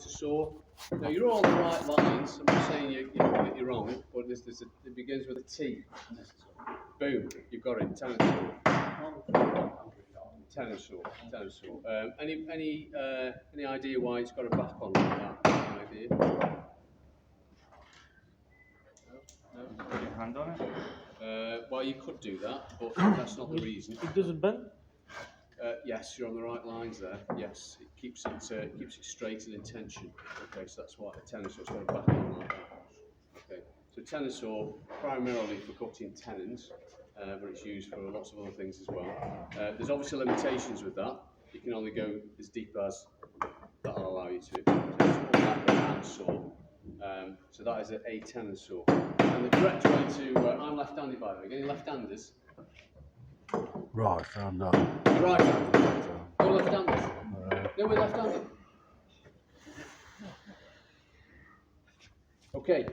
to saw. Now you're all on the right lines. I'm not saying you're wrong, but it begins with a T. Boom, you've got it. Tennis saw. Tennis saw. Any idea why it's got a back on like that? Any idea? No. Put your hand on it. Well, you could do that, but that's not the reason. It doesn't bend? Yes, you're on the right lines there. Yes, it keeps it straight and in tension. Okay, so that's why a tennis saw's got a back on like that. Okay, so tennis saw primarily for cutting tenons, but it's used for lots of other things as well. There's obviously limitations with that. You can only go as deep as that'll allow you to. So it's called like a hand saw. So that is a tennis saw. And the correct way to I'm left-handed by the way. Any left-handers? Right, I'm not. Right-handed. You're left-handed. No, we're left-handed. Okay.